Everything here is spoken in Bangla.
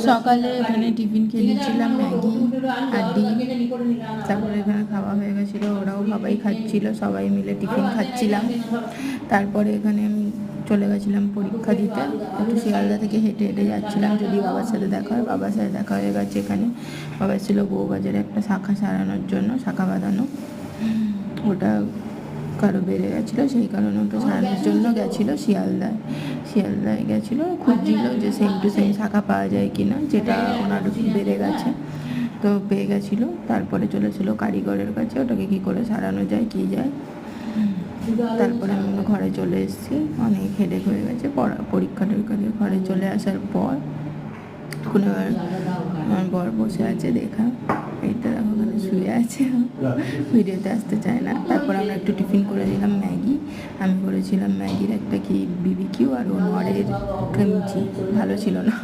সকালে এখানে টিফিন খেয়ে নিচ্ছিলাম ম্যাগি আর ডিম। তারপরে এখানে খাওয়া হয়ে গেছিলো, ওরাও সবাই খাচ্ছিল, সবাই মিলে টিফিন খাচ্ছিলাম। তারপরে এখানে আমি চলে গেছিলাম পরীক্ষা দিতে। একটু শিয়ালদা থেকে হেঁটে হেঁটে যাচ্ছিলাম যদি বাবার সাথে দেখা হয়। বাবার সাথে দেখা হয়ে গেছে এখানে। বাবা ছিল বউবাজারে একটা শাখা সারানোর জন্য, শাখা বাঁধানো। ওটা কারো বেড়ে গেছিলো, সেই কারণে ওটা সারানোর জন্য গেছিলো শিয়ালদায় গেছিলো, খুঁজছিল যে সেম টু সেম শাখা পাওয়া যায় কি না, যেটা ওনার বেড়ে গেছে। তো পেয়ে গেছিলো। তারপরে চলেছিলো কারিগরের কাছে, ওটাকে কী করে সারানো যায় কী যায়। তারপরে আমি ঘরে চলে এসেছি, অনেক হেডেক হয়ে গেছে পরীক্ষা টরীক্ষা দিয়ে ঘরে চলে আসার পর। এখন এবার আমার বর বসে আছে, দেখা এইটা দেখো ওখানে শুয়ে আছে, ভিডিওতে আসতে চায় না। তারপর আমরা একটু টিফিন করে দিলাম ম্যাগি। আমি করেছিলাম ম্যাগির একটা কি বিবিকিউ আর নরের ক্রিমচি, ভালো ছিল না।